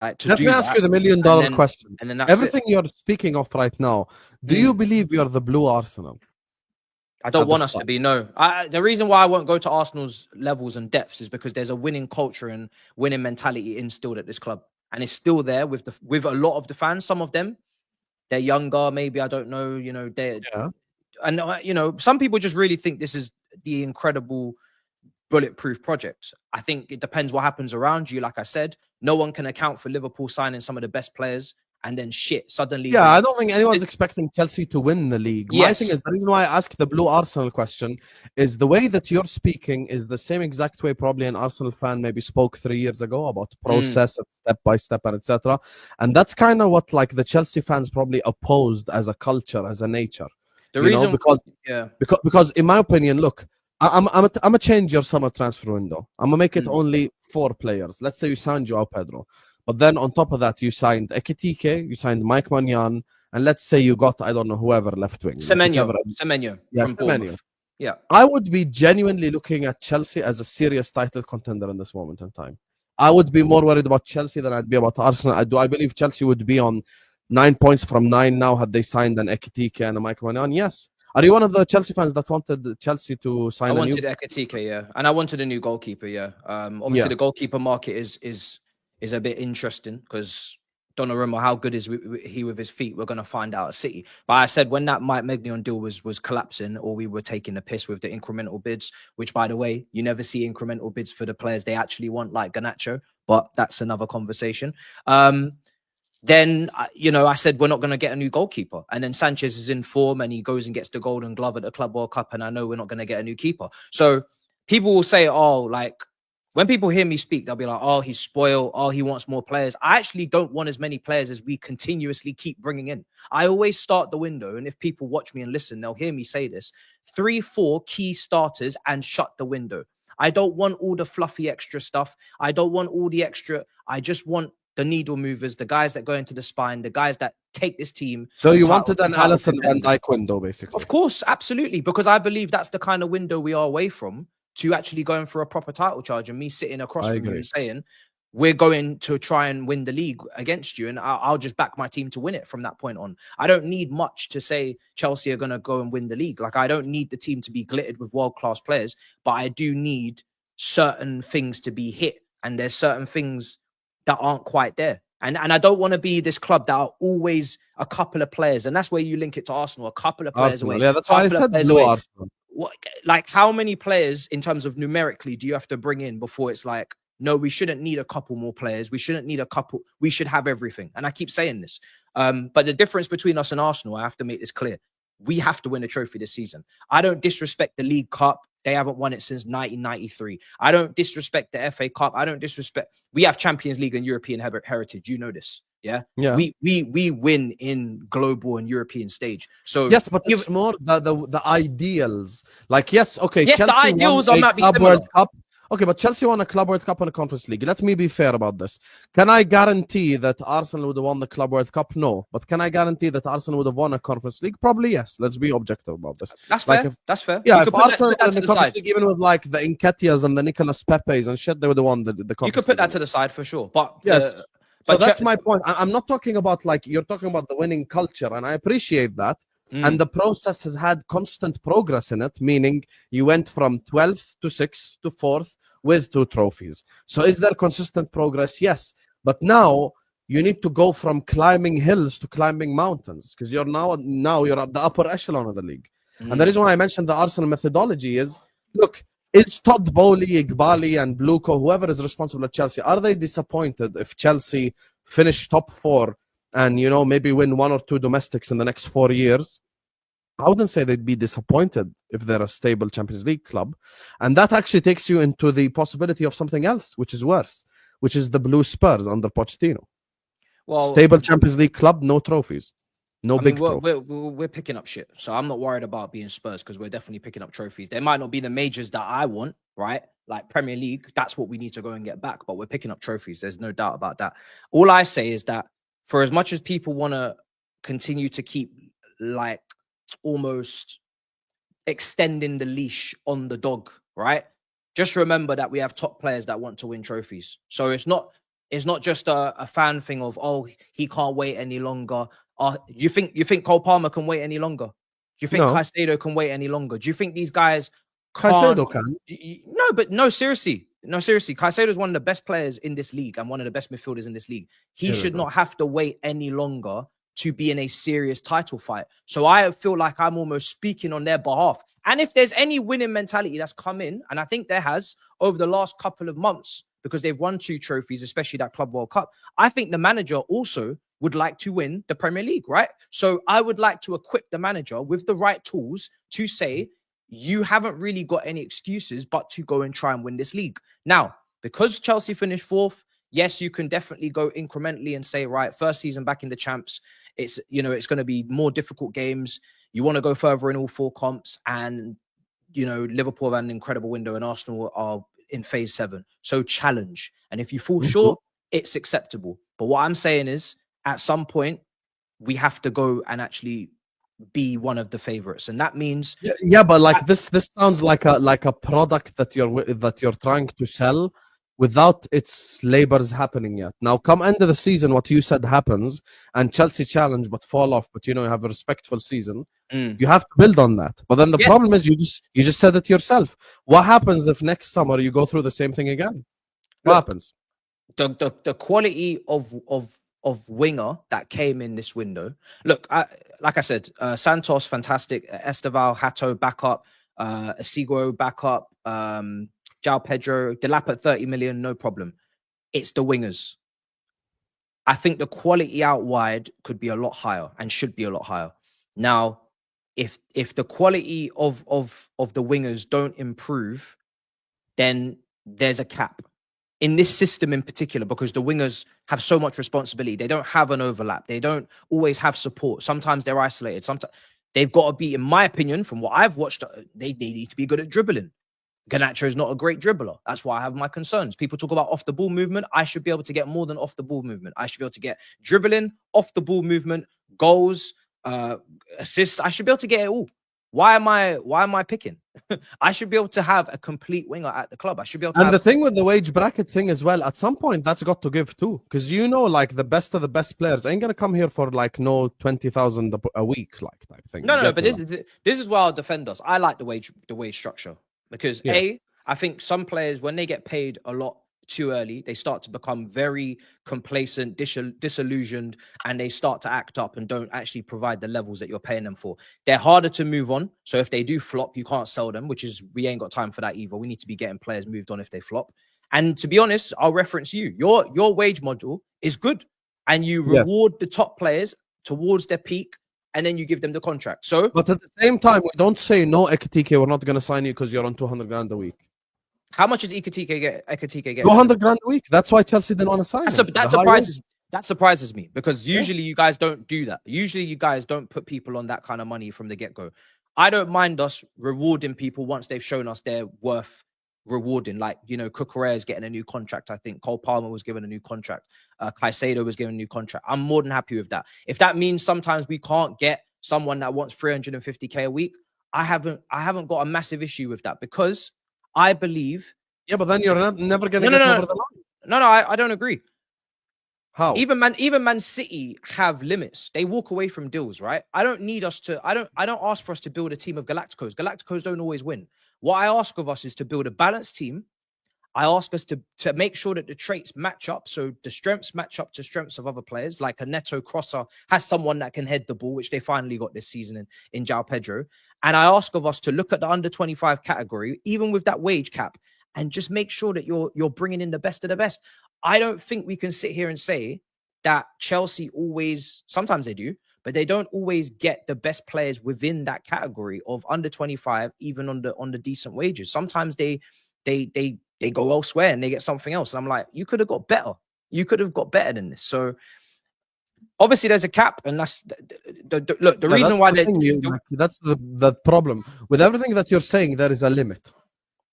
to Let me do ask that. you the $1 million question. And then that's Everything it. you're speaking of right now, do you believe you're the blue Arsenal? I don't want us to be, no. The reason why I won't go to Arsenal's levels and depths is because there's a winning culture and winning mentality instilled at this club. And it's still there with a lot of the fans. Some of them, they're younger, maybe, I don't know, and some people just really think this is the incredible bulletproof project. I think it depends what happens around you. Like I said, no one can account for Liverpool signing some of the best players and then suddenly. Yeah, I don't think anyone's expecting Chelsea to win the league. Yes. My thing is, the reason why I ask the blue Arsenal question is the way that you're speaking is the same exact way probably an Arsenal fan maybe spoke 3 years ago about process and step by step and etc. And that's kind of what like the Chelsea fans probably opposed as a culture, as a nature. Because in my opinion, look, I'm gonna change your summer transfer window. I'm gonna make it only 4 players. Let's say you signed Joao Pedro. But then on top of that, you signed Ekitike, you signed Mike Maignan, and let's say you got, I don't know, whoever left wing. Semenyo. Yeah, from Bournemouth. Yeah. I would be genuinely looking at Chelsea as a serious title contender in this moment in time. I would be more worried about Chelsea than I'd be about Arsenal. I believe Chelsea would be on 9 points from 9 now had they signed an Ekitike and a Mike Maignan. Yes. Are you one of the Chelsea fans that wanted Chelsea to sign I wanted Ekitike, yeah. And I wanted a new goalkeeper, yeah. Obviously, the goalkeeper market is a bit interesting because Donnarumma, how good is he with his feet? We're going to find out at City. But I said when that Mike Maignan deal was collapsing, or we were taking the piss with the incremental bids, which, by the way, you never see incremental bids for the players they actually want, like Garnacho. But that's another conversation. Then, I said, we're not going to get a new goalkeeper. And then Sanchez is in form and he goes and gets the Golden Glove at the Club World Cup. And I know we're not going to get a new keeper. So people will say, when people hear me speak, they'll be like, oh, he's spoiled. Oh, he wants more players. I actually don't want as many players as we continuously keep bringing in. I always start the window. And if people watch me and listen, they'll hear me say this. 3-4 key starters and shut the window. I don't want all the fluffy extra stuff. I don't want all the extra. I just want the needle movers, the guys that go into the spine, the guys that take this team. So you wanted an Alisson Van Dijk window, basically. Of course, absolutely. Because I believe that's the kind of window we are away from to actually going for a proper title charge, and me sitting across from you and saying, we're going to try and win the league against you, and I'll just back my team to win it from that point on. I don't need much to say Chelsea are going to go and win the league. Like, I don't need the team to be glittered with world-class players, but I do need certain things to be hit, and there's certain things that aren't quite there. And I don't want to be this club that are always a couple of players, and that's where you link it to Arsenal, a couple of players away. Yeah, that's why I said blue Arsenal. Like, how many players in terms of numerically do you have to bring in before it's like, no, we shouldn't need a couple more players. We shouldn't need a couple. We should have everything. And I keep saying this. But the difference between us and Arsenal, I have to make this clear. We have to win a trophy this season. I don't disrespect the League Cup. They haven't won it since 1993. I don't disrespect the FA Cup. I don't disrespect. We have Champions League and European heritage. You know this. Yeah. We win in global and European stage. So yes, but it's more the ideals. Like, yes, okay. Yes, Chelsea the ideals won are not similar. World Cup. Okay, but Chelsea won a Club World Cup and a Conference League. Let me be fair about this. Can I guarantee that Arsenal would have won the Club World Cup? No. But can I guarantee that Arsenal would have won a Conference League? Probably yes. Let's be objective about this. That's fair. That's fair. Yeah, if Arsenal won the Conference League, even with like the Nketiahs and the Nicolas Pepes and shit, they would have won the Conference League. You could put that to the side for sure. But yes. So that's my point. I'm not talking about like you're talking about the winning culture, and I appreciate that. And the process has had constant progress in it, meaning you went from 12th to 6th to 4th with 2 trophies. So is there consistent progress? Yes. But now you need to go from climbing hills to climbing mountains because you're now you're at the upper echelon of the league. And the reason why I mentioned the Arsenal methodology is, look, is Todd Bowley, Igbali, and Bluco, whoever is responsible at Chelsea, are they disappointed if Chelsea finish top 4 and, maybe win 1 or 2 domestics in the next 4 years? I wouldn't say they'd be disappointed if they're a stable Champions League club. And that actually takes you into the possibility of something else, which is worse, which is the Blue Spurs under Pochettino. Well, stable Champions League club, no trophies. We're picking up shit. So I'm not worried about being Spurs because we're definitely picking up trophies. There might not be the majors that I want, right? Like Premier League, that's what we need to go and get back. But we're picking up trophies. There's no doubt about that. All I say is that for as much as people want to continue to keep like almost extending the leash on the dog, right? Just remember that we have top players that want to win trophies. So it's not It's not just a fan thing of, oh, he can't wait any longer. You think Cole Palmer can wait any longer? Do you think No. Caicedo can wait any longer? Do you think these guys can't? Caicedo can. No, but no, seriously. No, seriously. Caicedo is one of the best players in this league and one of the best midfielders in this league. He should not have to wait any longer to be in a serious title fight. So I feel like I'm almost speaking on their behalf. And if there's any winning mentality that's come in, and I think there has over the last couple of months, because they've won 2 trophies, especially that Club World Cup, I think the manager also would like to win the Premier League, right? So I would like to equip the manager with the right tools to say, you haven't really got any excuses but to go and try and win this league. Now, because Chelsea finished 4th, yes, you can definitely go incrementally and say, right, first season back in the champs, it's going to be more difficult games. You want to go further in all 4 comps, and Liverpool have had an incredible window and Arsenal are in phase 7. So challenge. And if you fall short, it's acceptable. But what I'm saying is, at some point, we have to go and actually be one of the favorites, and that means but like this sounds like a product that you're trying to sell without its labors happening yet. Now, come end of the season, what you said happens, and Chelsea challenge but fall off, but you have a respectful season. You have to build on that. But then the problem is, you just said it yourself. What happens if next summer you go through the same thing again? What happens? The quality of winger that came in this window. Look, like I said, Santos, fantastic. Esteval, Hato, backup. Asigo, backup. João Pedro, Delap at 30 million, no problem. It's the wingers. I think the quality out wide could be a lot higher and should be a lot higher. Now, if the quality of the wingers don't improve, then there's a cap. In this system in particular, because the wingers have so much responsibility. They don't have an overlap. They don't always have support. Sometimes they're isolated. Sometimes they've got to be, in my opinion, from what I've watched, they need to be good at dribbling. Garnacho is not a great dribbler. That's why I have my concerns. People talk about off the ball movement. I should be able to get more than off the ball movement. I should be able to get dribbling, off the ball movement, goals, assists. I should be able to get it all. Why am I picking? I should be able to have a complete winger at the club. I should be able to. And the thing with the wage bracket thing as well, at some point that's got to give too, because like the best of the best players ain't gonna come here for like no 20,000 a week like type thing. No. But this is where I'll defend us. I like the wage structure because I think some players, when they get paid a lot too early, they start to become very complacent, disillusioned, and they start to act up and don't actually provide the levels that you're paying them for. They're harder to move on. So if they do flop, you can't sell them, we ain't got time for that either. We need to be getting players moved on if they flop. And to be honest, I'll reference you. Your wage model is good, and you reward the top players towards their peak, and then you give them the contract. So, but at the same time, we don't say no, Ekitike, we're not going to sign you because you're on 200 grand a week. How much is Ekitike get? 200 grand a week. That's why Chelsea didn't want to sign him. That surprises me, because usually you guys don't do that. Usually you guys don't put people on that kind of money from the get-go. I don't mind us rewarding people once they've shown us they're worth rewarding. Like, Guehi is getting a new contract. I think Cole Palmer was given a new contract. Caicedo was given a new contract. I'm more than happy with that. If that means sometimes we can't get someone that wants 350k a week, I haven't got a massive issue with that, because I believe. Yeah, but then you're never going to get over the line. No, I don't agree. How? Even Man City have limits. They walk away from deals, right? I don't ask for us to build a team of Galacticos. Galacticos don't always win. What I ask of us is to build a balanced team. I ask us to make sure that the traits match up. So the strengths match up to strengths of other players. Like a Neto crosser has someone that can head the ball, which they finally got this season in João Pedro. And I ask of us to look at the under 25 category, even with that wage cap, and just make sure that you're bringing in the best of the best. I don't think we can sit here and say that Chelsea always, sometimes they do, but they don't always get the best players within that category of under 25, even on the decent wages. Sometimes they go elsewhere and they get something else. And I'm like, you could have got better. You could have got better than this. So obviously there's a cap, and that's the reason why that's the problem with everything that you're saying. There is a limit.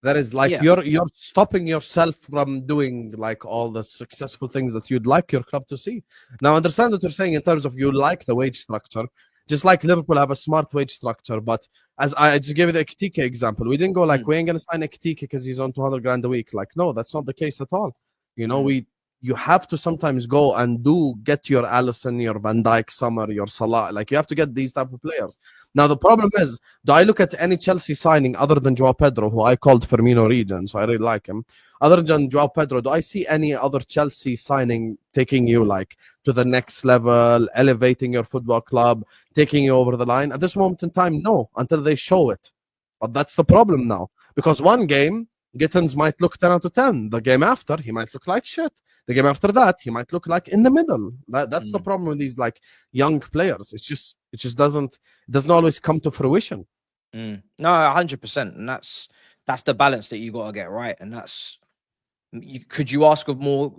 That is like you're stopping yourself from doing like all the successful things that you'd like your club to see. Now, understand what you're saying in terms of you like the wage structure, just like Liverpool have a smart wage structure. But as I just gave you the Ekitike example, we didn't go like we ain't gonna sign Ekitike because he's on 200 grand a week. Like, no, that's not the case at all. We you have to sometimes go and get your Alisson, your Van Dijk summer, your Salah. Like, you have to get these type of players. Now, the problem is, do I look at any Chelsea signing other than Joao Pedro, who I called Firmino Region, so I really like him. Other than Joao Pedro, do I see any other Chelsea signing taking you like to the next level, elevating your football club, taking you over the line? At this moment in time, no, until they show it. But that's the problem now. Because one game, Gittins might look 10 out of 10. The game after, he might look like shit. The game after that, he might look like in the middle. That's the problem with these like young players. It just doesn't always come to fruition. No, 100%, and that's the balance that you got to get right. And that's could you ask of more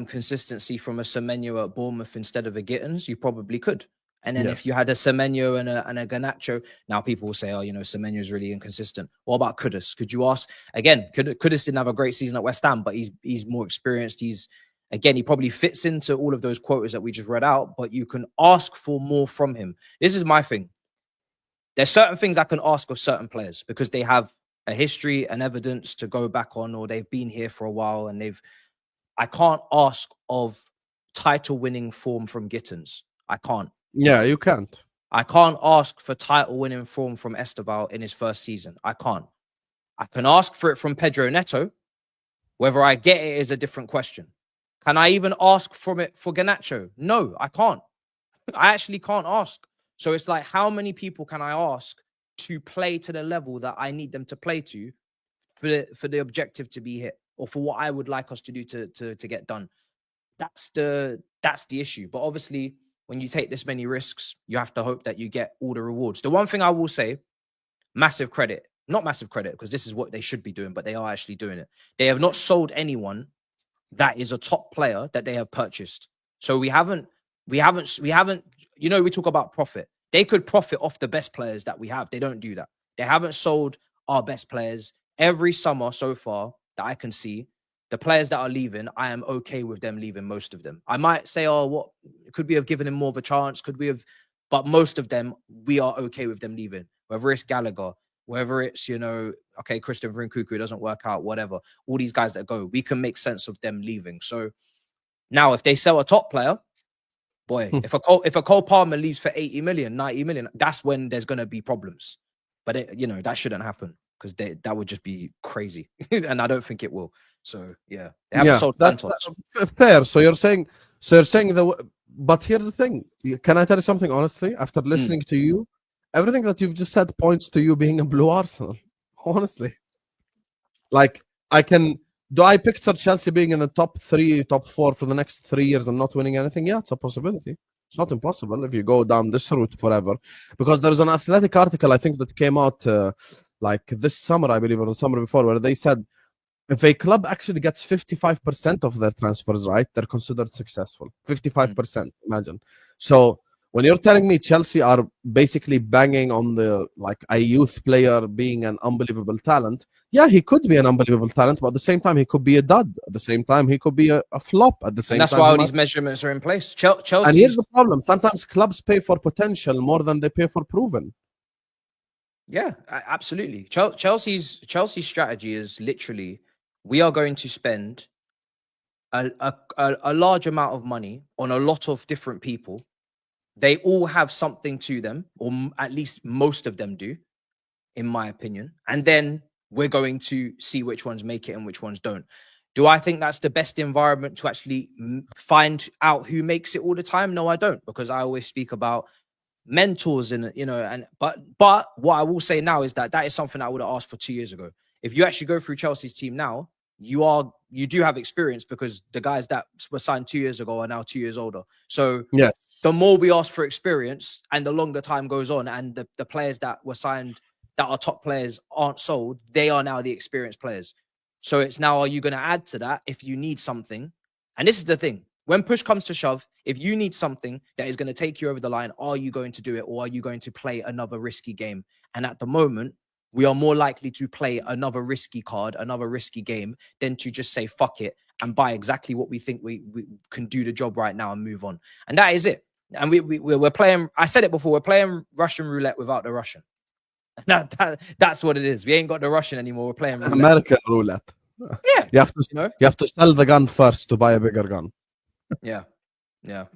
consistency from a Semenyo at Bournemouth instead of a Gittins? You probably could. And then if you had a Semenyo and a Garnacho, now people will say, oh, Semenyo is really inconsistent. What about Kudus? Could you ask again? Kudus didn't have a great season at West Ham, but he's more experienced. He probably fits into all of those quotas that we just read out, but you can ask for more from him. This is my thing. There's certain things I can ask of certain players because they have a history and evidence to go back on, or they've been here for a while and I can't ask of title winning form from Gittins. I can't. Yeah, you can't. I can't ask for title winning form from Esteval in his first season. I can't. I can ask for it from Pedro Neto. Whether I get it is a different question. Can I even ask from it for Garnacho? No, I can't. I actually can't ask. So it's like, how many people can I ask to play to the level that I need them to play to for the objective to be hit, or for what I would like us to do to get done? That's the issue. But obviously, when you take this many risks, you have to hope that you get all the rewards. The one thing I will say, massive credit, not massive credit, because this is what they should be doing, but they are actually doing it. They have not sold anyone that is a top player that they have purchased. So we haven't, we talk about profit. They could profit off the best players that we have. They don't do that. They haven't sold our best players. Every summer so far that I can see, the players that are leaving, I am okay with them leaving, most of them. I might say, oh, what could we have given him more of a chance? Could we have? But most of them, we are okay with them leaving. Whether it's Gallagher, whether it's, okay, Christian Vrinkuku doesn't work out, whatever. All these guys that go, we can make sense of them leaving. So now if they sell a top player, boy, if a Cole Palmer leaves for 80 million, 90 million, that's when there's going to be problems. But, that shouldn't happen because that would just be crazy. And I don't think it will. So, yeah. They haven't sold that's fair. So you're saying but here's the thing. Can I tell you something honestly? After listening to you, everything that you've just said points to you being a blue Arsenal. Honestly. Like, do I picture Chelsea being in the top 3, top 4 for the next 3 years and not winning anything? Yeah, it's a possibility. It's not impossible if you go down this route forever. Because there's an Athletic article, I think, that came out like this summer, I believe, or the summer before, where they said if a club actually gets 55% of their transfers right, they're considered successful. 55%, imagine. So when you're telling me Chelsea are basically banging on a youth player being an unbelievable talent, yeah, he could be an unbelievable talent, but at the same time, he could be a dud. At the same time, he could be a flop. At the same time, that's why all these measurements are in place. Chelsea. And here's the problem: sometimes clubs pay for potential more than they pay for proven. Yeah, absolutely. Chelsea's strategy is literally, we are going to spend a large amount of money on a lot of different people. They all have something to them, or at least most of them do, in my opinion. And then we're going to see which ones make it and which ones don't. Do I think that's the best environment to actually find out who makes it all the time? No, I don't, because I always speak about mentors but what I will say now is that is something I would have asked for 2 years ago. If you actually go through Chelsea's team now, you do have experience, because the guys that were signed 2 years ago are now 2 years older. So yes, the more we ask for experience and the longer time goes on, and the players that were signed that are top players aren't sold, they are now the experienced players. So it's now, are you going to add to that if you need something? And this is the thing. When push comes to shove, if you need something that is going to take you over the line, are you going to do it, or are you going to play another risky game? And at the moment, we are more likely to play another risky card, another risky game, than to just say, fuck it, and buy exactly what we think we can do the job right now and move on. And that is it. And we're playing, I said it before, we're playing Russian roulette without the Russian. That's what it is. We ain't got the Russian anymore. We're playing roulette. American roulette. Yeah, you have to sell the gun first to buy a bigger gun. Yeah.